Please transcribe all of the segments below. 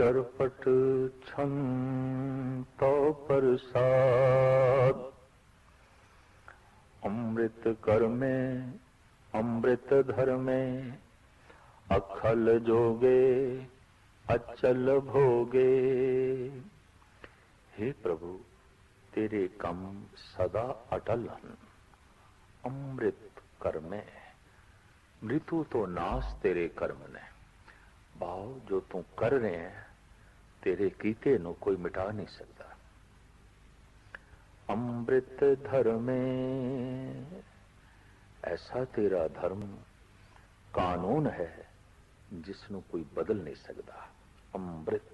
चरपट छन तो प्रसाद, अमृत कर में अमृत धर में, अखल जोगे अचल भोगे। हे प्रभु, तेरे कम सदा अटल हन। अमृत कर में, मृत्यु तो नाश तेरे कर्म ने। भाव जो तू कर रहे हैं तेरे कीते नु कोई मिटा नहीं सकता। अमृत धर्म में, ऐसा तेरा धर्म कानून है जिसनु कोई बदल नहीं सकता। अमृत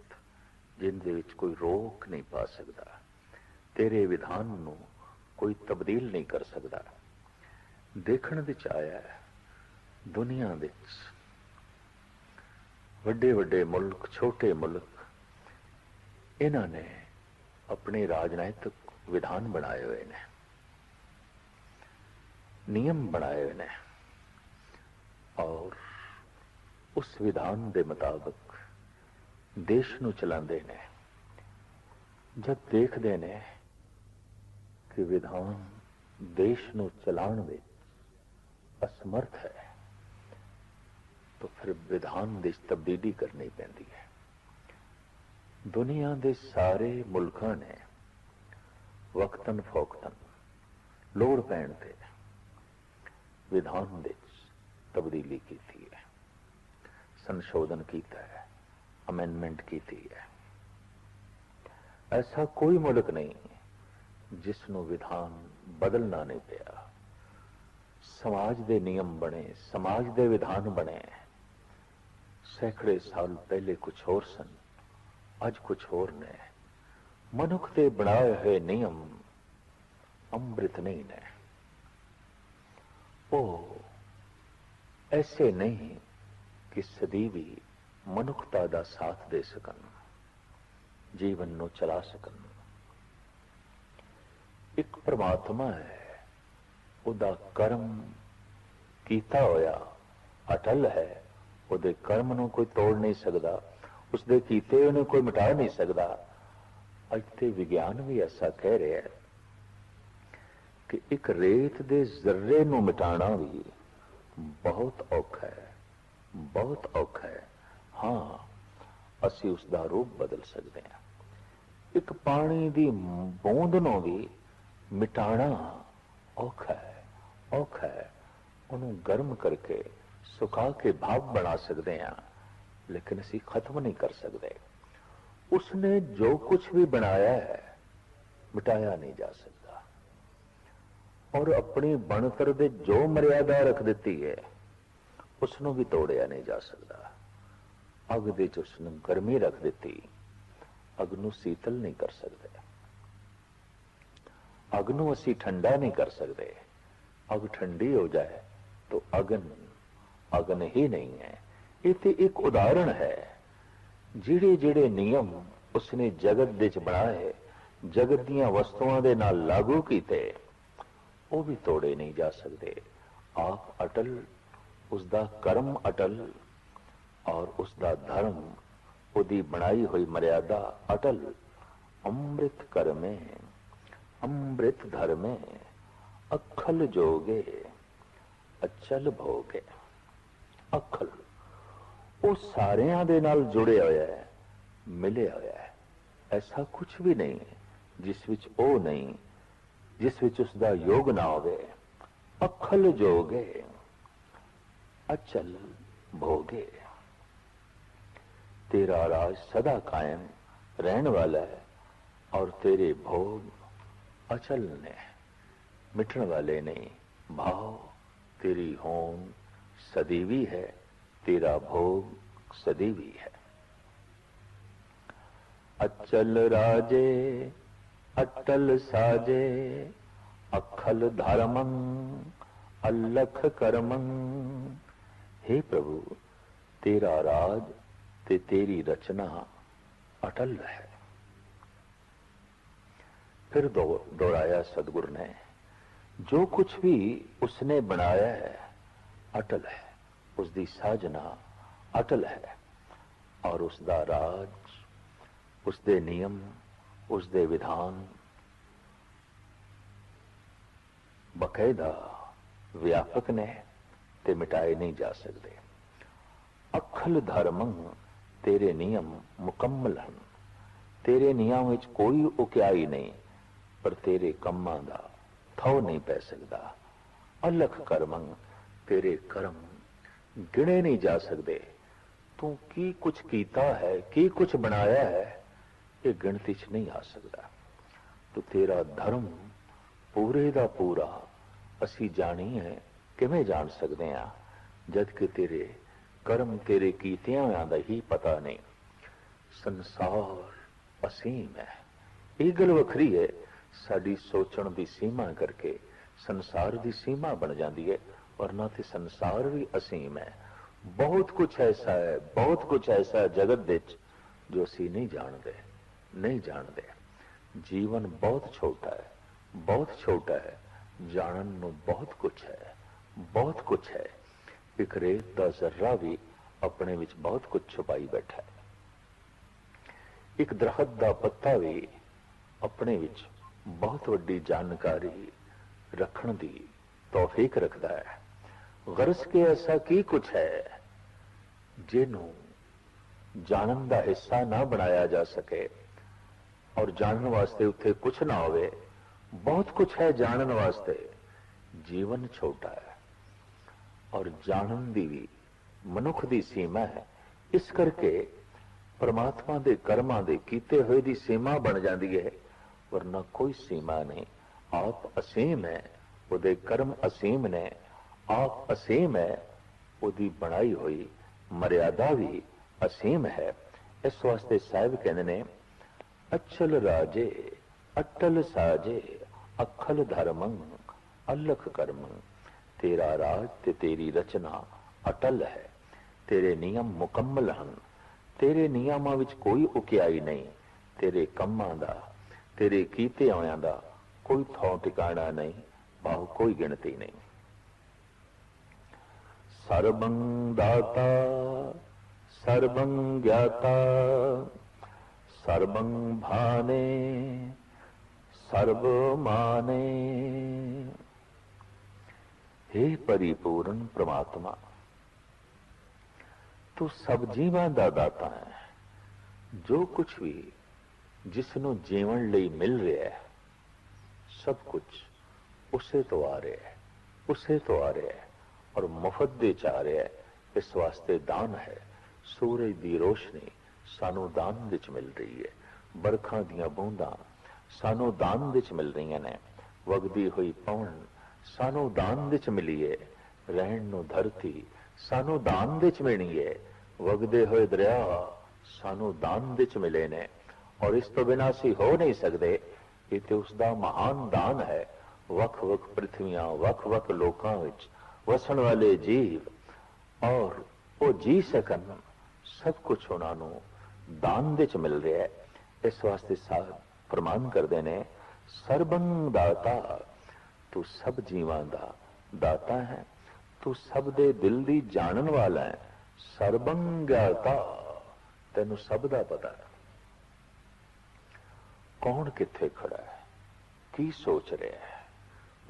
जिंदे विच कोई रोक नहीं पा सकता। तेरे विधान नु कोई तब्दील नहीं कर सकता। देखण विच आया दुनिया विच ਵੱਡੇ ਵੱਡੇ ਮੁਲਕ, ਛੋਟੇ ਮੁਲਕ, ਇਹਨਾਂ ਨੇ ਆਪਣੇ ਰਾਜਨੀਤਿਕ ਵਿਧਾਨ ਬਣਾਏ ਹੋਏ ਨੇ, ਨਿਯਮ ਬਣਾਏ ਹੋਏ ਨੇ, ਔਰ ਉਸ ਵਿਧਾਨ ਦੇ ਮੁਤਾਬਕ ਦੇਸ਼ ਨੂੰ ਚਲਾਉਂਦੇ ਨੇ। ਜਦ ਦੇਖਦੇ ਨੇ ਕਿ ਵਿਧਾਨ ਦੇਸ਼ ਨੂੰ ਚਲਾਉਣ ਵਿੱਚ ਅਸਮਰਥ ਹੈ तो फिर विधान देश तब्दीली करनी पैंदी है। दुनिया के सारे मुल्कों ने वक्तन फोकतन लोड़ पैण ते विधान देश तब्दीली की थी है, संशोधन किया है, अमेंडमेंट की थी है। ऐसा कोई मुल्क नहीं जिसनु विधान बदलना नहीं पिया। समाज दे नियम बने, समाज दे विधान बने। सैकड़े साल पहले कुछ होर सन, अज कुछ होर ने। मनुख के बनाए हुए नियम अमृत नहीं ने। वो ऐसे नहीं कि सदी भी मनुखता का साथ दे सकन, जीवन नु चला सकन। एक परमात्मा है, उदा कर्म कीता होया अटल है। ਉਹਦੇ कर्म ਨੂੰ कोई तोड़ नहीं सकता, उसके कीते हुए कोई मिटा नहीं सकता। अज ते विज्ञान भी ऐसा कह रहा है कि एक रेत दे जर्रे नू मिटाना भी बहुत औखा है, बहुत औखा है। हाँ, असी उसका रूप बदल सकते हैं। एक पानी दी बूंद नू भी मिटाना औखा है, औखा है। उन्होंने गर्म करके सुखा के भाप बना सकते हैं, लेकिन असी खत्म नहीं कर सकते। उसने जो कुछ भी बनाया है मिटाया नहीं जा सकता, और अपनी बनतर दे जो मर्यादा रख दी है उसनों भी तोड़िया नहीं जा सकता। अग दे च उसने गर्मी रख दी, अग नू शीतल नहीं कर सकते। अग नू असी ठंडा नहीं कर सकते। अग ठंडी हो जाए तो अगन अगन ही नहीं है। ये तो एक उदाहरण है। जिहड़े जिहड़े नियम उसने जगत दे च बनाए, जगत दियां वस्तुआं दे नाल लागू कीते, वो भी तोड़े नहीं जा सकते। आप अटल, उसका कर्म अटल, और उसका धर्म, उसकी बनाई हुई मर्यादा अटल। अमृत कर में अमृत धर में, अखल जोगे अचल भोगे। अखल वो सारियां दे नाल जुड़े होया है, मिले होया है। ऐसा कुछ भी नहीं जिस विच ओ नहीं, जिस विच उसदा योग ना होवे। अखल जोगे अचल भोगे। तेरा राज सदा कायम रहने वाला है, और तेरे भोग अचल ने, मिटने वाले नहीं। भाव तेरी होंद सदीवी है, तेरा भोग सदीवी है। अचल राजे अटल साजे, अखल धर्मं अलख कर्मं। हे प्रभु, तेरा राज ते तेरी रचना अटल है। फिर दोहराया सदगुरु ने, जो कुछ भी उसने बनाया है अटल है, उसकी साजना अटल है। और उसका राज, उसके नियम, उसके विधान बकायदा व्यापक ने ते मिटाए नहीं जा सकते। अखल धर्मं तेरे नियम मुकम्मल हैं, तेरे नियम विच कोई उकियाई नहीं, पर तेरे कम्मां दा थौ नहीं पै सकता। अलख कर्मं तेरे कर्म गिने नहीं जा सकते। तू की कुछ कीता है, की कुछ बनाया है, ये गिनती च नहीं आ सकता। तो तेरा धर्म पूरे दा पूरा असी जानी है, किवें जान सकते हैं जद कि तेरे कर्म तेरे कीतियां होयां दा ही पता नहीं। संसार असीम है, ये गल वखरी है। साडी सोचण दी सीमा करके संसार दी सीमा बन जाती है, वरना तो संसार भी असीम है। बहुत कुछ ऐसा है, बहुत कुछ ऐसा है जगत विच जो असी नहीं जानते, नहीं जानते। जीवन बहुत छोटा है, बहुत छोटा है, जानन नूं बहुत कुछ है, बहुत कुछ है। एक रेत दा जर्रा भी अपने विच बहुत कुछ छुपाई बैठा है। एक दरखत दा पत्ता भी अपने विच बहुत वड्डी जानकारी रखण दी तौफीक रखता है। गरज के ऐसा की कुछ है जिन्हों जानन दा हिस्सा ना बनाया जा सके, और जानन वास्ते उत्थे कुछ ना होवे। बहुत कुछ है जानन वास्ते, जीवन छोटा है और जानन दी भी मनुख दी सीमा है। इस करके परमात्मा दे कर्मां दे कीते हुए दी सीमा बन जाती है, वरना कोई सीमा नहीं। आप असीम है, उहदे कर्म असीम ने। आप असीम है, उहदी बनाई हुई मर्यादा भी असीम है। इस वास्ते साहिब कहते ने, अचल राजे अटल साजे अखल धर्मं अलख कर्मं। तेरा राज ते तेरी रचना अटल है, तेरे नियम मुकम्मल हैं, तेरे नियमां विच कोई उकियाई नहीं। तेरे कम्मां दा, तेरे कीते होयां दा कोई थौ ठिकाना नहीं, भाव कोई गिनती नहीं। सर्वं दाता सर्वं ज्ञाता सर्वं भाने सर्वमाने। हे परिपूर्ण परमात्मा, तू सब जीवां दा दाता है। जो कुछ भी जिसनों जीवन लई मिल रहा है, सब कुछ उसे तो आ रहा है, उसे तो आ रहा है और मुफ्त दे चा रहा है। इस वास्ते दान है। सूरज दी रोशनी सानू दान विच मिल रही है, बरखा दियां बूंदां सानू दान विच मिल रही ने, वगदी हुई पवन सानू दान विच मिली है, रहन नू धरती सानू दान विच मिली है, वगदे हुए दरिया सानू दान विच मिले ने। और इस तो बिना असी हो नहीं सकते। ये तो उसका महान दान है। वख वख पृथ्वियां, वख वख लोकां विच वसन वाले जीव और वो जी सकन, सब कुछ उन्होंने दान विच मिल रहा है। इस वास्ते साहब प्रमाण करते ने, सर्वं दाता, तू सब जीवां दा दाता है, तू सब दे दिल दी जानन वाला है। सर्वं ज्ञाता, तेनू सब दा पता है कौन किथे खड़ा है, की सोच रहा है,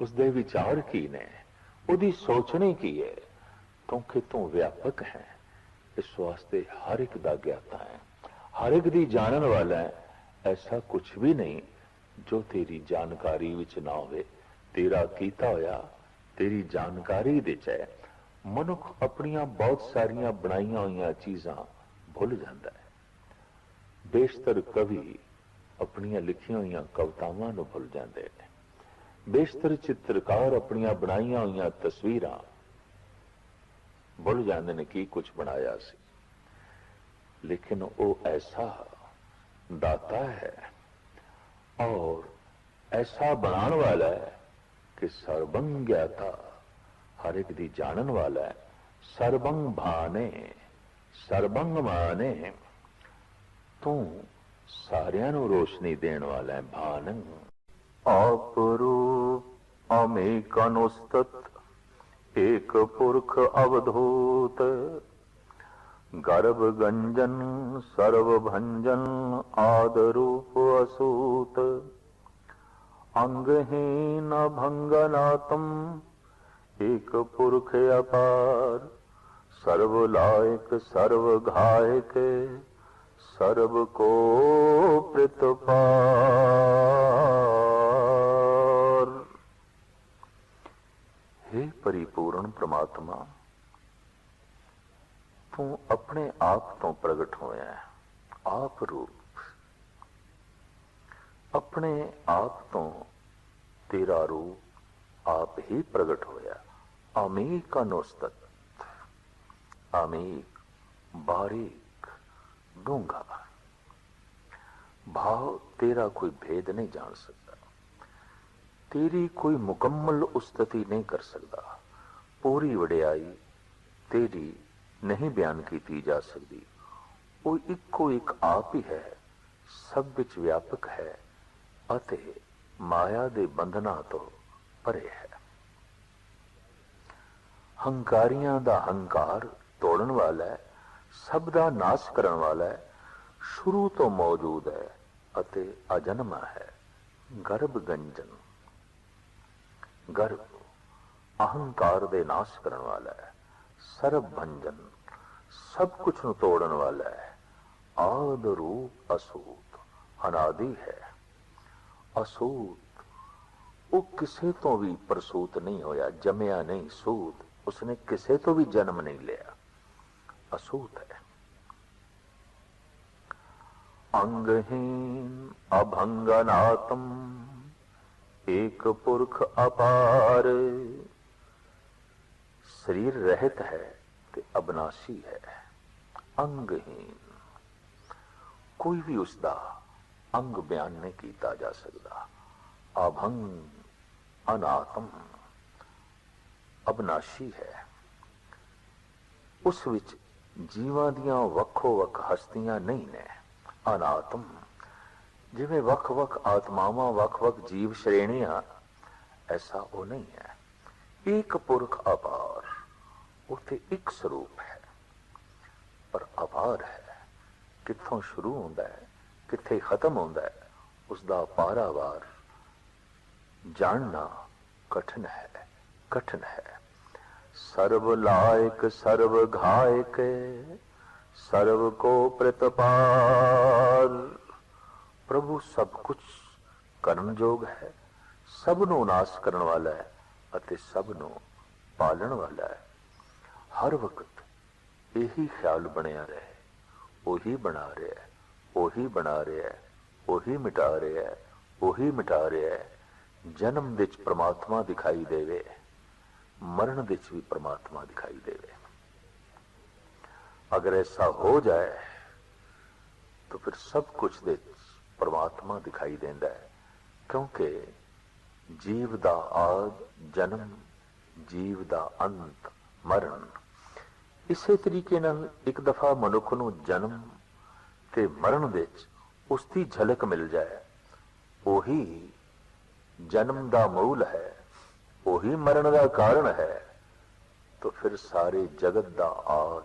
उसके विचार की ने, उसकी सोचने की है, क्योंकि तू व्यापक है। इस वास्ते हर एक दा ज्ञाता है, हर एक दी जानन वाला है। ऐसा कुछ भी नहीं जो तेरी जानकारी विच ना होवे। तेरा कीता होया तेरी जानकारी विच है। मनुख अपनियां बहुत सारियां बनाईयां हुई चीजां भुल जाता है। बेशतर कवि अपनियां लिखियां हुई कवितावां नूं भुल जाते हैं। बेशतर चित्रकार अपनियां बनाईयां हुई तस्वीरां भुल जाते हैं कि कुछ बनाया सी। लेकिन वो ऐसा दाता है और ऐसा बनाने वाला है कि सर्वं ज्ञाता, हर एक दी जानन वाला है। सर्वं भाने सर्वं माने, तू सारियां नूं रोशनी देने वाला है। भानं अपरूप अमेकानुस्तत, एक पुरख अवधूत, गर्भ गंजन सर्वभंजन आदरूप असूत अंगहीन भंगनातम एक पुरख अपार सर्व लायक सर्व घायक सर्व को प्रतपार। हे परिपूर्ण परमात्मा, तू अपने आप तो प्रगट होया है, आप रूप अपने आप तो तेरा रूप आप ही प्रगट होया। अमीक अनुस्तत, अमीक बारीक डूंघा भाव तेरा कोई भेद नहीं जान सकता, तेरी कोई मुकम्मल उस्तति नहीं कर सकता। पूरी वडियाई तेरी नहीं बयान की जा सकती। वो इको एक आप ही है, सब विच व्यापक है अते माया दे बंधना तो परे है। हंकारियां दा हंकार तोड़न वाला है, सब दा नाश करन वाला है, शुरू तो मौजूद है अते अजन्मा है। गर्भ गंजन, गर्भ अहंकार दे नाश करन वाला है। सर्व भंजन, सब कुछ नु तोड़न वाला है। आद रूप असूत, अनादि है। असूत वो किसे तो भी प्रसूत नहीं होया, जमया नहीं। सूत उसने किसे तो भी जन्म नहीं लिया, असूत है। अंगहीन अभंगनातम एक पुरख अपार। शरीर रहित है ते अबनाशी है। अंगहीन, कोई भी उसका अंग बयान नहीं किया जा सकता। अभंग अनात्म, अबनाशी है। उस विच जीवां दियां वक्खो वक्ख हस्तियां नहीं ने। अनात्म, जिवें वक् वक् आत्मावां वक् वक् जीव श्रेणियां, ऐसा वो नहीं है। एक पुरख अपार, उथे एक स्वरूप है पर अपार है। कित्थों शुरू होंदा है कित्थे खत्म होंदा है, उसका पारावार जानना कठिन है, कठिन है। सर्व लायक सर्व घायक सर्व को प्रतपार। प्रभु सब कुछ करन जोग है, सबनों नाश करन वाला है अते सबनों पालन वाला है। हर वक्त यही ख्याल बनया रहे, वही बना रहा है, वही बना रहा है, वही मिटा रहा है, वही मिटा रहा है। जन्म विच परमात्मा दिखाई देवे, मरण विच भी परमात्मा दिखाई देवे। अगर ऐसा हो जाए तो फिर सब कुछ दे परमात्मा दिखाई देंदा है, क्योंकि जीव दा आद जन्म, जीव दा अंत मरण। इसे तरीके नाल एक दफा मनुख नूं जन्म ते मरण विच उसकी झलक मिल जाए, वही जन्म दा मूल है, वही मरण दा कारण है, तो फिर सारे जगत दा आद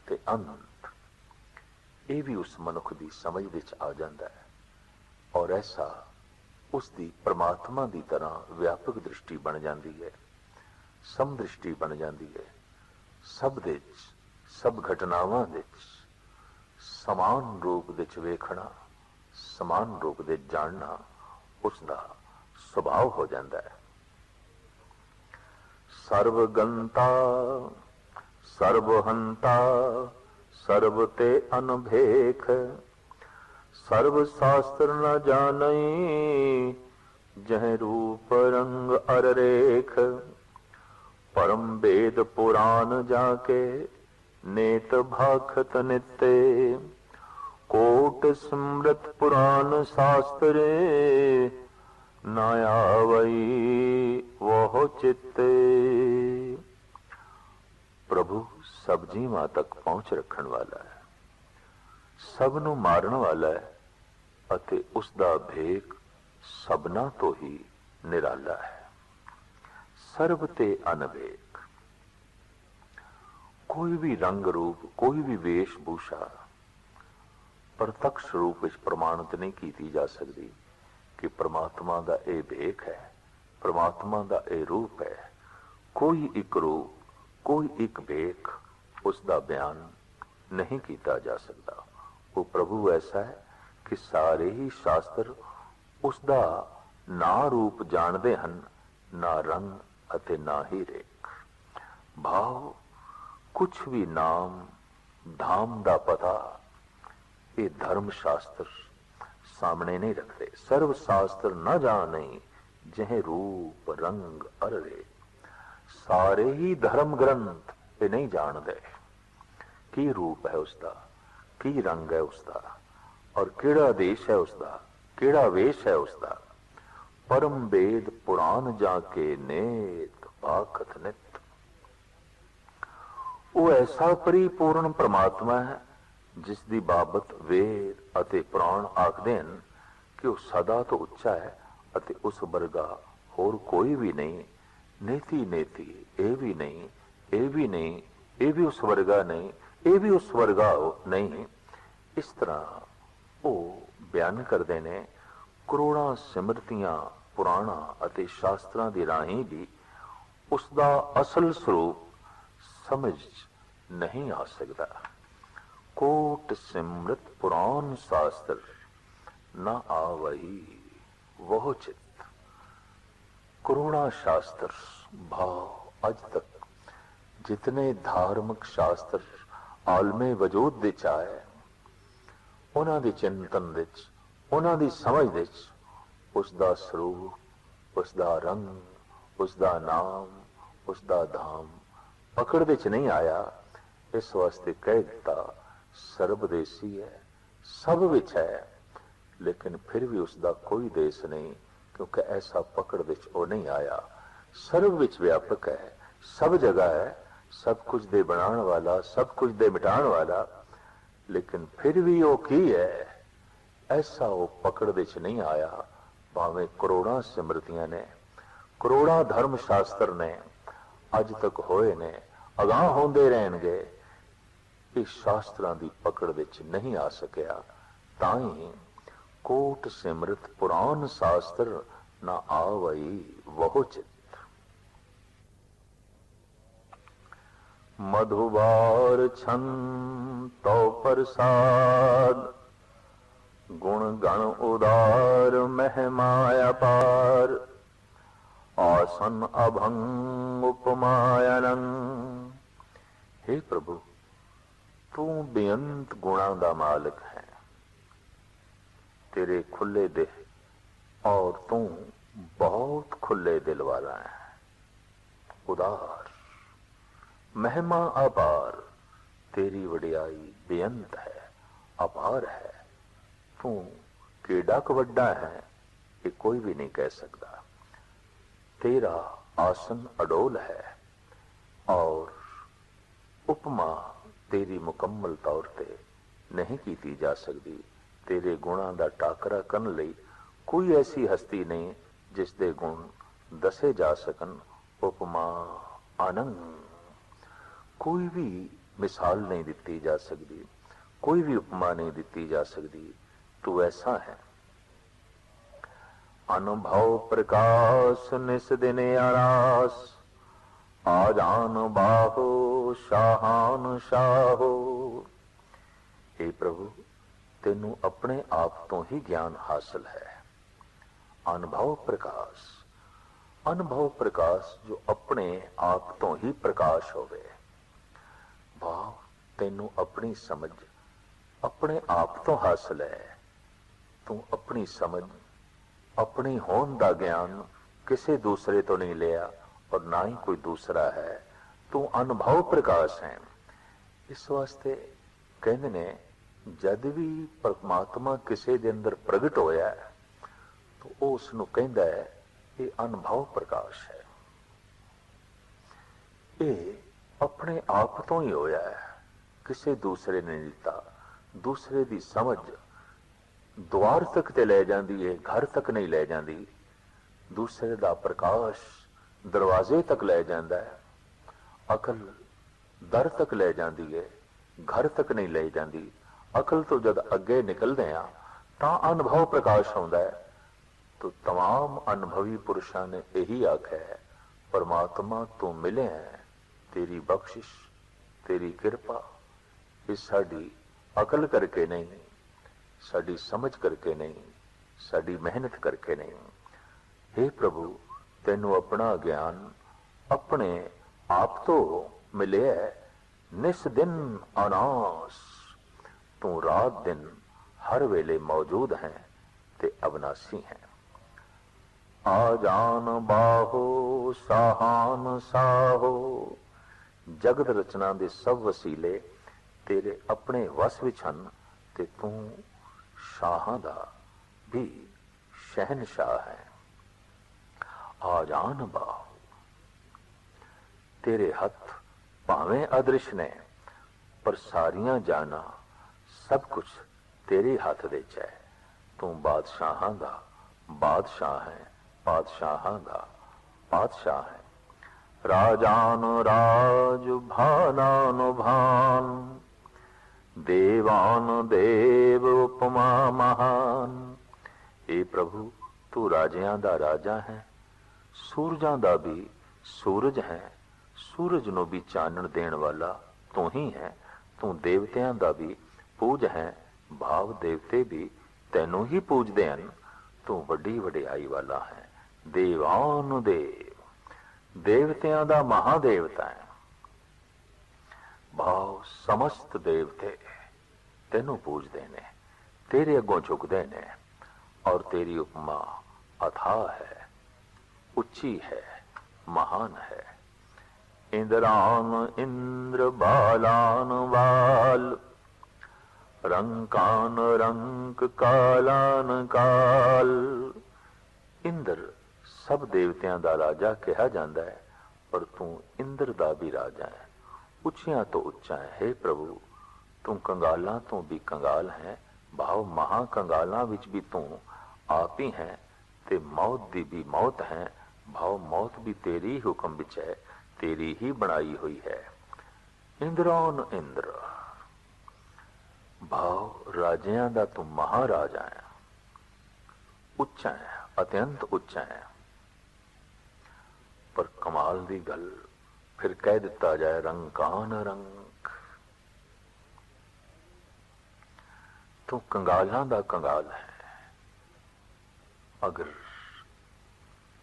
ते अंत ये भी उस मनुख की समझ विच आ जाता है। और ऐसा उसकी परमात्मा की तरह व्यापक दृष्टि बन जाती है, समदृष्टि बन जाती है। सब विच सब घटनावां विच समान रूप विच वेखना, समान रूप दे जानना उसका स्वभाव हो जाता है। सर्वगंता सर्वहंता सर्व ते अनभेख सर्व शास्त्र न जानई जह रूप रंग अर रेख। परम वेद पुराण जाके नेत भाखत नित्य कोट स्मृत पुराण शास्त्रे नायावई वह चित्ते। प्रभु सब जीवां तक पहुंच रखण वाला है, सबनों मारण वाला है अते उसका भेख सबना तो ही निराला है। सर्व ते अनभेख, कोई भी रंग रूप, कोई भी वेशभूषा प्रत्यक्ष रूप ਵਿੱਚ ਪ੍ਰਮਾਣਿਤ ਨਹੀਂ ਕੀਤੀ ਜਾ ਸਕਦੀ कि परमात्मा का यह भेख है, परमात्मा का यह रूप है। कोई एक रूप, कोई एक भेख उसका बयान नहीं किया जा सकता। वो प्रभु ऐसा है कि सारे ही शास्त्र उसका ना रूप जानते हैं, ना रंग अते ना ही रेख भाव। कुछ भी नाम धाम का पता ये धर्म शास्त्र सामने नहीं रखते। सर्व शास्त्र न जाने जह रूप रंग अरे। सारे ही धर्म ग्रंथ ये नहीं जानते की रूप है उसका, की रंग है उसका, और केड़ा देश है उसका, केड़ा वेश है उसका। परम वेद पुराण जाके नेत पाखत नित। वो ऐसा परिपूर्ण परमात्मा है जिस दी बाबत वेद अते पुराण आखदे हैं कि वह सदा तो उच्चा है अते उस वर्गा होर कोई भी नहीं। नेति नेति ये भी नहीं, ये भी नहीं, ये भी उस वर्गा नहीं, ये भी उस वर्गा नहीं। इस तरह वो बयान करते ने। करोड़ा सिमरतियां पुराणा अते शास्त्रां दी राहीं भी उसका असल स्वरूप समझ नहीं आ सकता। कोट सिमृत पुराण शास्त्र न आवही वह चित। करुणा शास्त्र भाव अज तक जितने धार्मिक शास्त्र आलमे वजूद दे आए उन्हां दे चिंतन विच, उन्हां दी समझ विच उसदा स्वरूप, उसदा रंग, उसदा नाम, उसदा धाम पकड़ विच नहीं आया। इस वास्ते कह दिता सर्वदेशी है, सब विच है, लेकिन फिर भी उसका कोई देश नहीं, क्योंकि ऐसा पकड़ विच वो नहीं आया। सर्व विच व्यापक है, सब जगह है, सब कुछ दे बनाने वाला, सब कुछ दे मिटाने वाला, लेकिन फिर भी वो की है ऐसा वो पकड़ विच नहीं आया। भावें करोड़ा सिमरतियां ने, करोड़ा धर्म शास्त्र ने अज तक होए ने, अगाह होंदे रहणगे, इस शास्त्रां दी पकड़ विच नहीं आ सकिया। ताई कोट सिमरत पुराण शास्त्र न आवई वह चित। मधुबार छन तो प्रसाद, गुण गण उदार महिमाया पार। आसन अभंग उपमायनं। हे प्रभु, तू बेअंत गुणा का मालिक है, तेरे खुले दिल और तू बहुत खुले दिल वाला है। उदार महिमा अपार, तेरी वडियाई बेअंत है, अपार है। तू केड़ा वड्डा है ये कोई भी नहीं कह सकता। तेरा आसन अडोल है और उपमा तेरी मुकम्मल तौर पे नहीं की जा सकती। तेरे गुणों का टाकरा करने लई कोई ऐसी हस्ती नहीं जिसके गुण दसे जा सकन। उपमा आनंद, कोई भी मिसाल नहीं दी जा सकती, कोई भी उपमा नहीं दी जा सकती। तू ऐसा है। अनुभव प्रकाश निस दिन आरास, आजान बाहो शाहान शाहो। हे प्रभु, तेनू अपने आप तो ही ज्ञान हासिल है। अनुभव प्रकाश, अनुभव प्रकाश जो अपने आप तो ही प्रकाश होवे। भाव तेनू अपनी समझ अपने आप तो हासिल है। तू अपनी समझ, अपनी होंद दा ज्ञान किसी दूसरे तो नहीं लिया और ना ही कोई दूसरा है। तू अनुभव प्रकाश है। इस वास्ते कहते ने जद भी परमात्मा किसी दे अंदर प्रगट होया तो वो उसनू कहंदा है ये अनुभव प्रकाश है। ये अपने आप तो ही होया है, किसी दूसरे ने दिता। दूसरे दी समझ द्वार तक ते ले जाती है, घर तक नहीं ले जाती। दूसरे दा प्रकाश दरवाजे तक ले जाता है। अकल दर तक ले जाती है, घर तक नहीं ले जाती। अकल तो जब अगे निकलते हैं तो अनुभव प्रकाश आता है। तो तमाम अनुभवी पुरुषों ने यही आख्या है, परमात्मा तू मिले है, तेरी बख्शिश तेरी कृपा इस साडी अकल करके नहीं, साडी समझ करके नहीं, साडी मेहनत करके नहीं। हे प्रभु, तेनू अपना ज्ञान अपने आप तो मिले है, निस दिन अनास, तू रात दिन हर वेले मौजूद है ते अविनाशी है। आजान बाहो साहान साहो, जगत रचना दे सब वसीले तेरे अपने वस विच हन ते तू शाहां दा भी शहनशाह है। आजान बाहो, तेरे हथ भावें अदृश ने पर सारियां जाना सब कुछ तेरे हाथ दे च है। तू बादशाहां दा बादशाह है, बादशाहां दा बादशाह है। राजान राज भानान भान, देवान देव उपमा महान। ए प्रभु, तू राजियां दा राजा है, सूरजां दा भी सूरज है, सूरज नो भी चानण देण वाला तू ही है। तू देवतियां दा भी पूज है, भाव देवते भी तैनू ही पूजदे हन। तू वड्डी वडियाई वाला है, देवान देव, देवतियां दा महादेवता है। भाव समस्त देवते तैनू पूजदे ने, तेरे अगों झुकदे ने, और तेरी उपमा अथाह है, उच्ची है, महान है। इंद्रान इंद्र बालान बाल, रंकान रंक कालान काल। इंद्र सब देवतियां दा राजा कहा जाता है, पर तू इंद्र दा भी राजा है, उच्चियां तो उच्चा है। हे प्रभु, तू कंगालां तो भी कंगाल है, भाव महा कंगालां विच भी तू आप ही है, ते मौत दी भी मौत है, भाव मौत भी तेरी हुक्म विच है, तेरी ही बनाई हुई है। इंद्रान इंद्र, भाव राजियां दा तू महाराजा है, उच्चा है, अत्यंत उच्चा है। पर कमाल दी गल फिर कह दिता जाए, रंकान रंक, तू कंगालां दा कंगाल है। अगर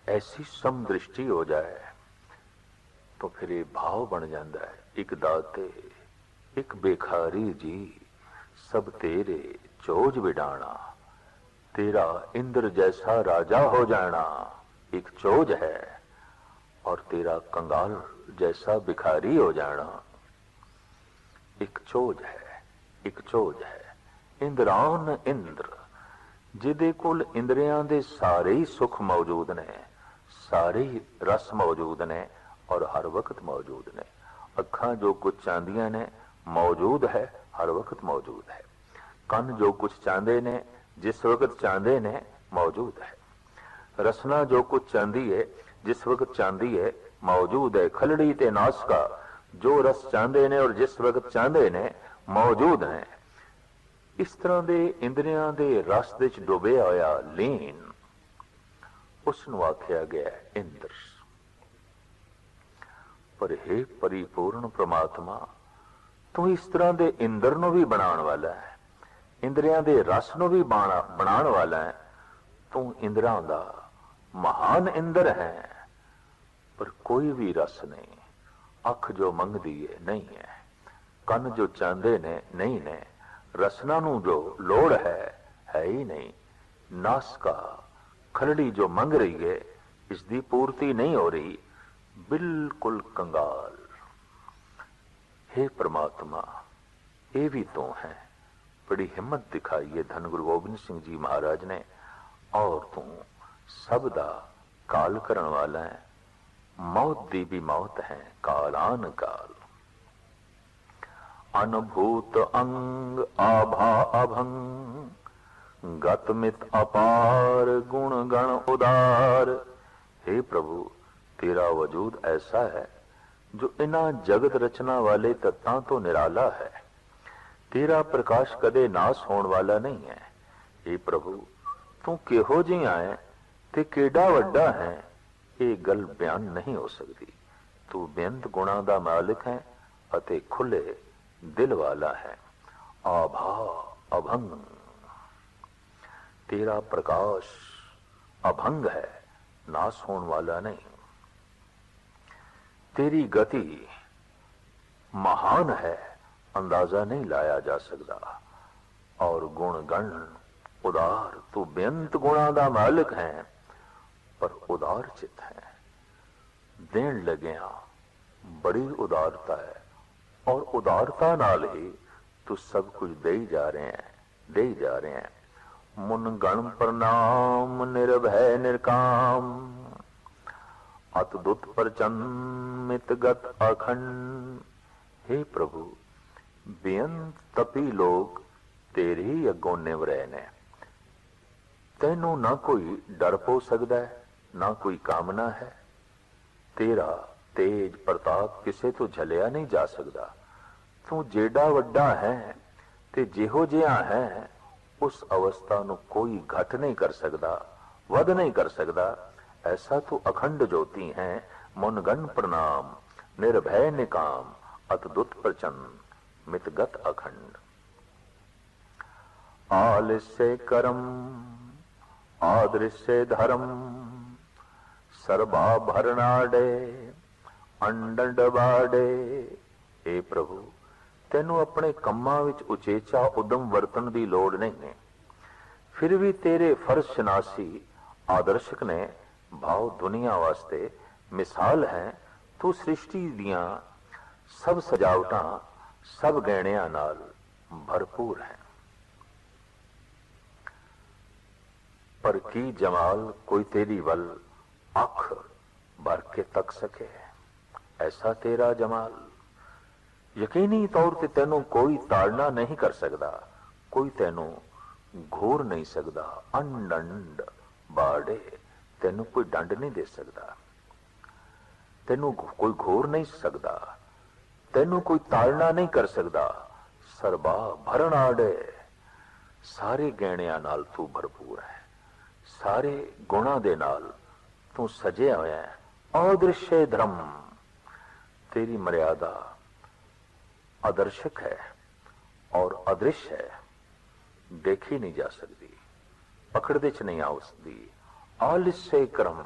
ऐसी समदृष्टि हो जाए तो फिर ये भाव बन जाता है, एक दाते एक बेखारी जी, सब तेरे चोज बिडाना, तेरा इंद्र जैसा राजा हो जाना एक चोज है, और तेरा कंगाल जैसा भिखारी हो जाना एक चोज है, एक चोज है। इंद्रान इंद्र, जिदे कोल इंद्रियां दे सारे ही सुख मौजूद ने, सारे ही रस मौजूद ने, और हर वक्त मौजूद ने। अखां जो कुछ चाहदियां ने मौजूद है, हर वक्त मौजूद है। कन जो कुछ चाहते ने, जिस वक्त चाहते ने मौजूद है। रसना जो कुछ चाहती है, जिस वक्त चाहती है मौजूद है। खलड़ी ते नासका जो रस चाहते ने और जिस वक्त चाहते ने मौजूद है। इस तरह के इंद्रियां दे रस दे च डुबिया होया लीन, उसनूं आख्या गया इंद्र। पर हे परिपूर्ण परमात्मा, तू इस तरह के इंद्र नूं भी बनाने वाला है, इंद्रियां दे रस नूं भी बनाने वाला है। तू इंद्रां दा महान इंद्र है, पर कोई भी रस नहीं। अख जो मंगदी है नहीं है, कन जो चाहते ने नहीं ने, रसना नूं जो लोड़ है ही नहीं। नासका खलड़ी जो मंग रही है, इसकी पूर्ति नहीं हो रही, बिल्कुल कंगाल। हे परमात्मा, ये भी तो है। बड़ी हिम्मत दिखाई है धन गुरु गोबिंद सिंह जी महाराज ने, और तू सब दा काल करन वाला है। मौत दी भी मौत है, कालान काल। अनुभूत अंग आभा अभंग, गतमित अपार गुण गण उदार। हे प्रभु, तेरा वजूद ऐसा है जो इन्हां जगत रचना वाले तत्तां तो निराला है। तेरा प्रकाश कदे नाश होने वाला नहीं है। हे प्रभु, तू किहो जिहा है ते केड़ा वड्डा है, ये गल बयान नहीं हो सकती। तू बेअंत गुणा दा मालिक है अते खुले दिल वाला है। आभा अभंग, तेरा प्रकाश अभंग है, नाश होने वाला नहीं। तेरी गति महान है, अंदाजा नहीं लाया जा सकता। और गुण गण उदार, तू बेअंत गुणा दा मालिक है पर उदार चित है। देन लगिया बड़ी उदारता है और उदारता नाल ही तू सब कुछ दे जा रहे हैं। मुन गण प्रणाम निर्भय निर्काम, अतदुत प्रचन्मित गत अखंड। हे प्रभु, बेअंत तपी लोग तेरे ही अगों निव रहे ने। तैनू ना कोई डर पो सकता है, ना कोई कामना है। तेरा तेज प्रताप किसे तो झलिया नहीं जा सकता। तू जेड़ा वड्डा है ते जिहो जिहा है, उस अवस्था नु कोई घट नहीं कर सकता, वध नहीं कर सकता। ऐसा तू अखंड ज्योति है। मुनगण प्रणाम निर्भय निकाम, अतदुत प्रचन्न मितगत अखंड। आलस्य कर्म आदृश्य धर्म, सर्वा भरनाडे अंडंड बाड़े। हे प्रभु, तेनू अपने कम्मां विच उचेचा उदम वरतन दी लोड़ नहीं है। फिर भी तेरे फर्ज शनासी आदर्शक ने भाव दुनिया वास्ते मिसाल है। तू सृष्टि दियां सब सजावटां सब गहणियां नाल भरपूर है। पर की जमाल कोई तेरी वल अख भर के तक सके, ऐसा तेरा जमाल। यकीनी तौर ते तेनू कोई ताड़ना नहीं कर सकता, कोई तेनू घोर नहीं सकता। अंड बाड़े, तेनू कोई डंड नहीं दे सकता, तेनू कोई घोर नहीं सकता, तेनू कोई ताड़ना नहीं कर सकता। सरबा भरण आड़े, सारे गहणियां नाल तू भरपूर है, सारे गुणा दे नाल तू सजिया होया है। अदृश्य धर्म, तेरी मर्यादा आदर्शक है और अदृश्य है, देखी नहीं जा सकती, पकड़ दे च नहीं आ सकती। आलस्य क्रम,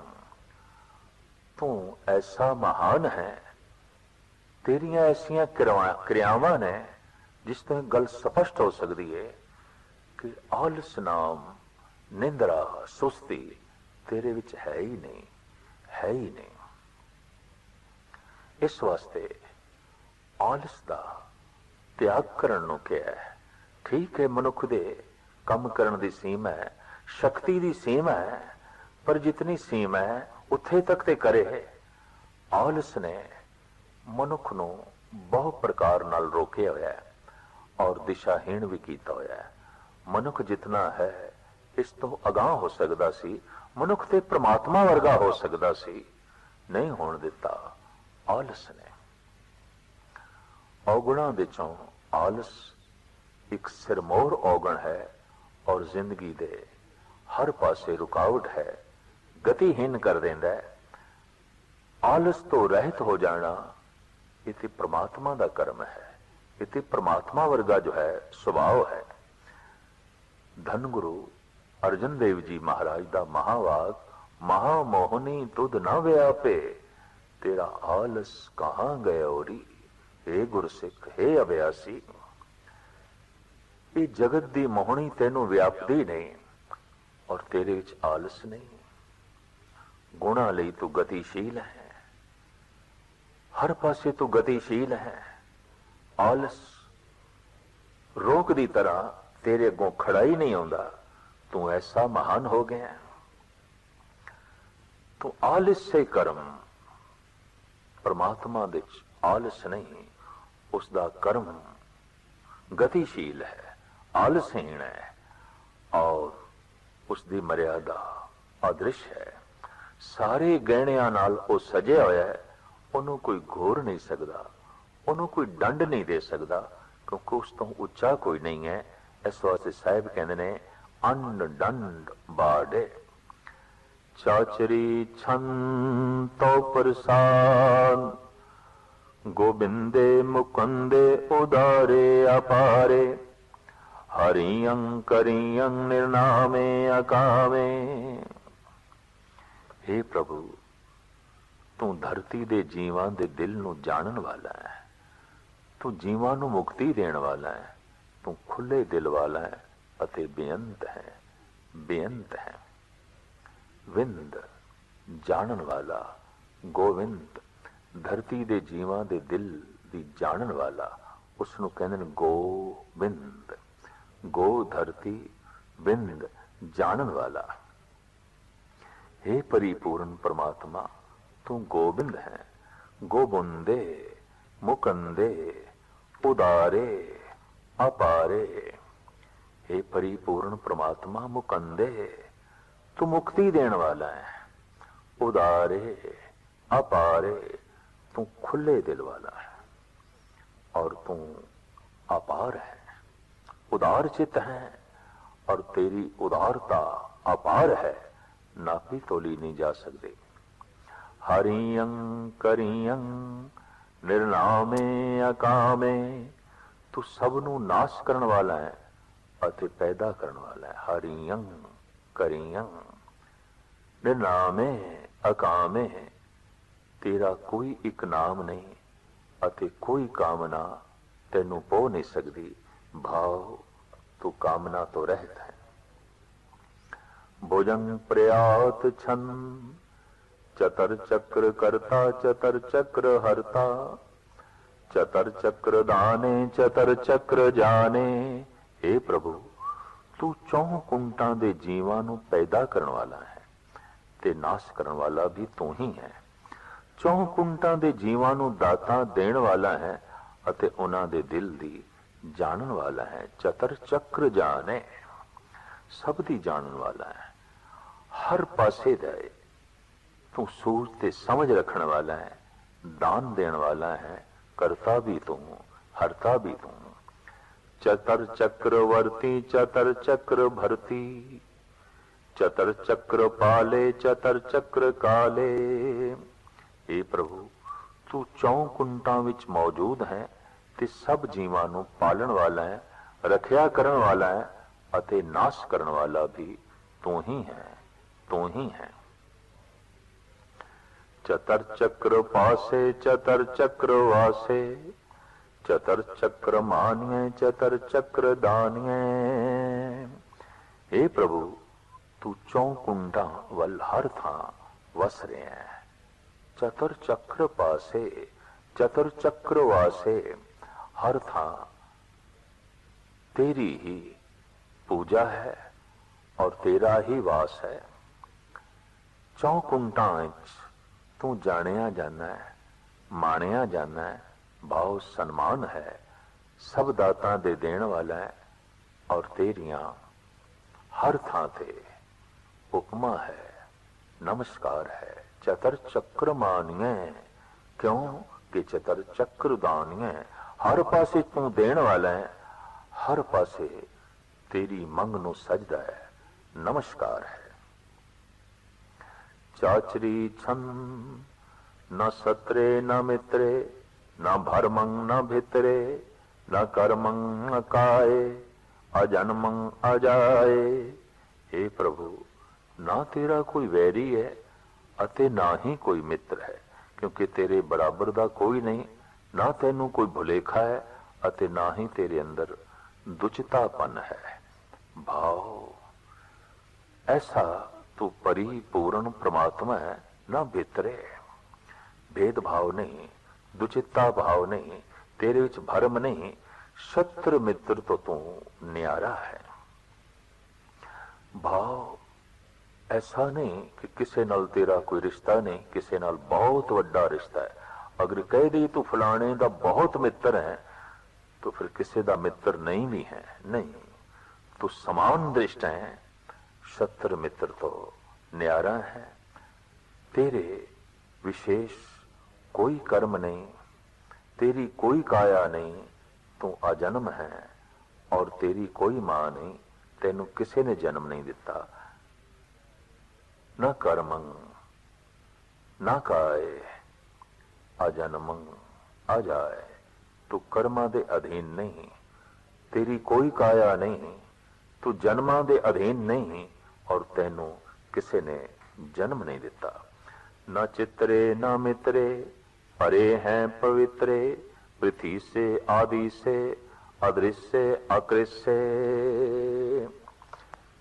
तू ऐसा महान है, तेरियां ऐसियां क्रियावां ने जिस तो गल स्पष्ट हो सकती है कि आलस नाम निंद्रा सुस्ती तेरे विच है ही नहीं, है ही नहीं। इस वास्ते आलस दा त्याग करन नूं कहा है। ठीक है, मनुख दे कम करन दी सीमा है, शक्ति दी सीमा है, पर जितनी सीमा है उत्थे तक ते करे। आलस ने मनुख नूं बहुत प्रकार नाल रोके होया है और दिशाहीन भी कीता होया है। मनुख जितना है इस तो अगाह हो सकता सी, मनुख ते परमात्मा वर्गा हो सकता सी, नहीं होने दिता आलस ने। औगुणा विचों आलस एक सिरमौर औगण है और जिंदगी दे हर पासे रुकावट है, गतिहीन कर देंदा है। आलस तो रहित हो जाना इति परमात्मा दा कर्म है, इति परमात्मा वर्गा जो है स्वभाव है। धन गुरु अर्जन देव जी महाराज दा महावाक, महामोहनी तुध न व्यापे, तेरा आलस कहां गयोरी। हे गुरसिख, हे अभ्यासी, ये जगत दी मोहनी तेनू व्यापदी नहीं और तेरे विच आलस नहीं। गुणा लई तू गतिशील है, हर पासे तू गतिशील है। आलस रोक दी तरह तेरे अगों खड़ा ही नहीं आउंदा, तू ऐसा महान हो गया। तू आलस्य कर्म, परमात्मा दे आलस नहीं, उसका कर्म गतिशील है, आलसहीन है और उसकी मर्यादा अदृश्य है। सारे गहणियां नाल वो सजिया होया है, ਉਹਨੂੰ ਕੋਈ ਘੋਰ ਨਹੀਂ ਸਕਦਾ, ਉਹਨੂੰ ਕੋਈ ਡੰਡ ਨਹੀਂ ਦੇ ਸਕਦਾ, ਕਿਉਂਕਿ ਉਸ ਤੋਂ ਉੱਚਾ ਕੋਈ ਨਹੀਂ ਹੈ। ਇਸ ਵਾਸਤੇ ਸਾਹਿਬ ਕਹਿੰਦੇ ਨੇ ਅੰਡ ਡੰਡ ਬਾੜੇ, ਚਾਚਰੀ ਛੰਤੋ ਪ੍ਰਸਾਦ, ਗੋਬਿੰਦੇ ਮੁਕੰਦੇ ਉਦਾਰੇ ਅਪਾਰੇ, ਹਰੀਅੰ ਕਰੀਅੰ ਨਿਰਨਾਮੇ ਅਕਾਮੇ। हे प्रभु, तू धरती दे जीवां दे दिल नू जानन वाला है, तू जीवां नू मुक्ति देण वाला है, तू खुले दिल वाला है अते बेअंत है, बेअंत है। विंद जानन वाला, गोविंद धरती दे जीवां दे दिल दी जानन वाला, उसनू कहंदे ने गोविंद। गो धरती, बिंद जानन वाला। हे परिपूर्ण परमात्मा, तू गोविंद है, गोबुंदे मुकंदे उदारे अपारे। हे परिपूर्ण परमात्मा मुकंदे, तू मुक्ति देने वाला है, उदारे अपारे, तू खुले दिल वाला है और तू अपार है, उदार चित है और तेरी उदारता अपार है, नापी तोली नहीं जा सकते। हरियं करियं निर्नामे अकामे, तू सबनू नाश करने वाला है अते पैदा करने वाला है। हरियं करियं निर्नामे अकामे, तेरा कोई एक नाम नहीं अते कोई कामना तेनू पो नहीं सकती। भाव तू कामना तो रहता है। भुजंग प्रयात छन, चतर चक्र करता चतर चक्र हरता, चतर चक्र दाने चतर चक्र जाने। हे प्रभु, तू चौं कुंटां दे जीवां नू पैदा करन वाला है ते नाश करन वाला भी तू ही है। चौं कुंटां दे जीवां नू दातां देण वाला है अते उन्हां दे दिल दी जानन वाला है। चतर चक्र जाने, सब दी जानन वाला है, हर पासे दे तू सूझ ते समझ रखण वाला है, दान देण वाला है, करता भी तू हरता भी तू। चतर चक्र वर्ती चतर चक्र भरती, चतर चक्र पाले चतर चक्र काले। हे प्रभु, तू चौं कुंटां विच मौजूद है ते सब जीवां नू पालन वाला है, रखिया करन वाला है अते नाश करन वाला भी तू ही है, तू ही है। चतर चक्र पासे चतर चक्र वासे, चतर चक्र मानिए चतर चक्र दानिए। हे प्रभु, तू चौं कुंडां वल हर थां वस रहे हैं। चतर चक्र पासे चतर चक्र वासे, हर थां तेरी ही पूजा है और तेरा ही वास है। चौं कुंटां तू जानिया जाना है, मानिया जाना है, भाव सन्मान है, सब दाता दे देण वाला है और तेरियां हर थां ते उपमा है, नमस्कार है। चतर चक्र मानिए, क्यों कि चतर चक्र दानिए, हर पासे तू देण वाला है, हर पासे तेरी मंग नू सजदा है, नमस्कार है। चाचरी छन न सत्रे न मित्रे, न भरमं न भितरे, न कर्मं न काये, अजन्मं अजाए। हे प्रभु, ना तेरा कोई वैरी है अते ना ही कोई मित्र है, क्योंकि तेरे बराबर दा कोई नहीं, ना तेनू कोई भुलेखा है अते ना ही तेरे अंदर दुचितापन है। भाव ऐसा तू परिपूर्ण परमात्मा है, ना भितरे भेदभाव नहीं, दुचिता भाव नहीं, तेरे विच भरम नहीं, शत्रु मित्र तो तू न्यारा है। भाव ऐसा नहीं कि किसी नाल तेरा कोई रिश्ता नहीं, किसी नाल बहुत वड्डा रिश्ता है। अगर कह दी तू फलाने दा बहुत मित्र है तो फिर किसी दा मित्र नहीं भी है, नहीं, तू समान दृष्ट है, शत्रु मित्र तो न्यारा है। तेरे विशेष कोई कर्म नहीं, तेरी कोई काया नहीं, तू अजन्म है, और तेरी कोई मां नहीं, तेनू किसी ने जन्म नहीं दिता। न कर्मं न काय अजन्मं अजाए, तू कर्मां दे अधीन नहीं, तेरी कोई काया नहीं, तू जन्मां दे अधीन नहीं, और तेनू किसी ने जन्म नहीं दिता। न चित्रे न मित्रे परे हैं पवित्रे, पृथ्वी से आदि से अदृश्य अकृष्य।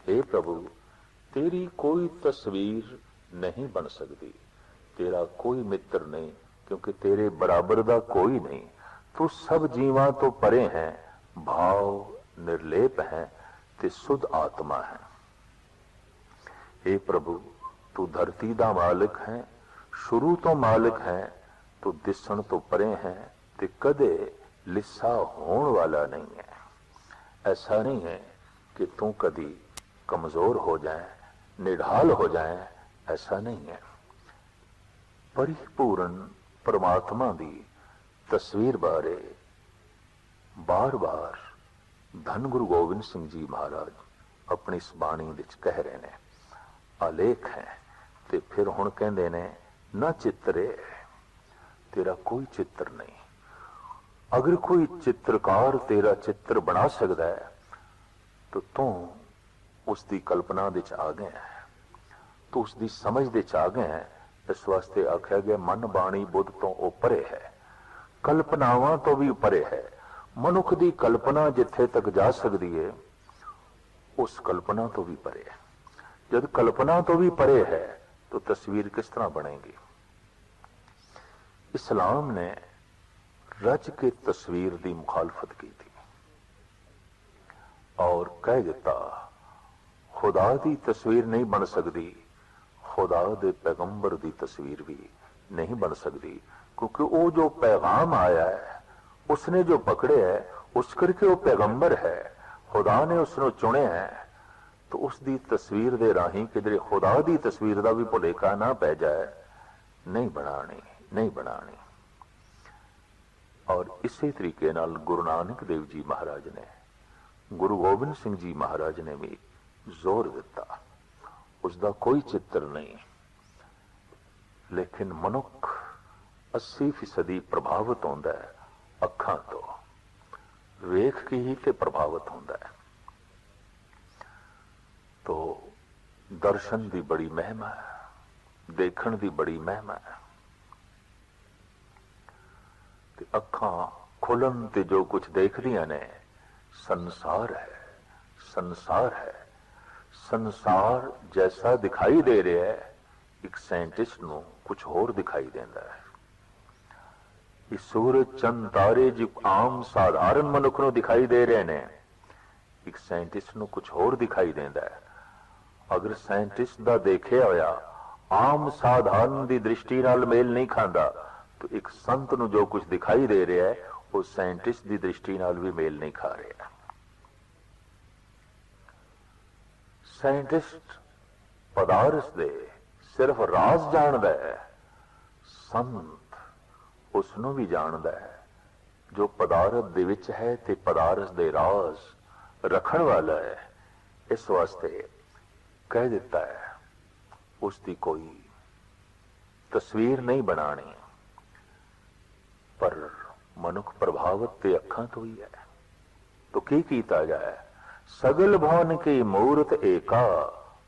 हे प्रभु, तेरी कोई तस्वीर नहीं बन सकती, तेरा कोई मित्र नहीं, क्योंकि तेरे बराबर दा कोई नहीं। तू सब जीवां तो परे हैं, भाव निर्लेप है, ते सुध आत्मा है। हे प्रभु, तू धरती दा मालिक है, शुरू तो मालिक है, तू दिसण तो परे है, ते कदे लिस्सा होने वाला नहीं है। ऐसा नहीं है कि तू कभी कमजोर हो जाए, निढाल हो जाए, ऐसा नहीं है। परिपूर्ण परमात्मा दी तस्वीर बारे बार बार धन गुरु गोबिंद सिंह जी महाराज अपनी इस बाणी विच कह रहे ने, आलेख है। ते फिर हुण कहंदे ने, न चित्रे, तेरा कोई चित्र नहीं। अगर कोई चित्रकार तेरा चित्र बना सकता है तो तू उसकी कल्पना दे आ गया है, तो उसकी समझ दे आ गया है। इस वास्ते आख्या गया, मन बाणी बुद्ध तो ओ परे है, कल्पनावां तो भी परे है। मनुख की कल्पना जिथे तक जा सकती है, उस कल्पना तो भी परे है। जब कल्पना तो भी परे है तो तस्वीर किस तरह बनेगी। इस्लाम ने रच के तस्वीर की मुखालफत की थी और कह दिता, खुदा की तस्वीर नहीं बन सकती, खुदा दे पैगंबर की तस्वीर भी नहीं बन सकती, क्योंकि वो जो पैगाम आया है, उसने जो पकड़े है, उस करके वो पैगंबर है, खुदा ने उसने चुने है। तो उसकी तस्वीर दे राही किधरे खुदा की तस्वीर का भी भुलेखा ना पै जाए, नहीं बनानी, नहीं बनानी। और इसी तरीके नाल गुरु नानक देव जी महाराज ने, गुरु गोबिंद सिंह जी महाराज ने भी जोर दिता, उसका कोई चित्र नहीं, लेकिन मनुख 80% प्रभावित होता है अखां तो, वेख के ही ते प्रभावित होता है। तो दर्शन की बड़ी महिमा है, देखण की बड़ी महिमा है। ते अखां खुलन ते जो कुछ देखदियां ने, संसार है, संसार है। संसार जैसा दिखाई दे रहा है, एक साइंटिस्ट नूं कुछ होर दिखाई देता है। ये सूरज चंद तारे जो आम साधारण मनुख नूं दिखाई दे रहे ने, एक साइंटिस्ट नूं कुछ होर दिखाई देता है। अगर साइंटिस्ट दा देखिया होया आम साधारण दी दृष्टि नाल मेल नहीं खांदा, तो एक संत नूं जो कुछ दिखाई दे रहा है, वो साइंटिस्ट दी दृष्टि नाल भी मेल नहीं खा रहा। साइंटिस्ट पदार्थ दे सिर्फ राज जानदा है, संत उसनों भी जानदा है जो पदार्थ दे विच है ते पदार्थ दे राज रखण वाला है। इस वास्ते कह दिता है, उसकी कोई तस्वीर नहीं बनानी, पर मनुख प्रभावित ते अखां तो ही है। तो की कीता जाए, सगल भवन की मूरत एका,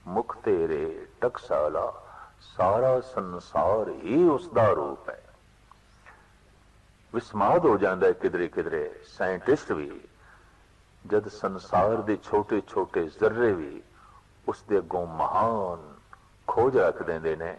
मुख तेरे टकसाला, सारा संसार ही उसका रूप है। विस्माद हो जाता है किधरे किधरे साइंटिस्ट भी, जद संसार के छोटे छोटे जर्रे भी उसके अगों महान खोज रख देंदे ने।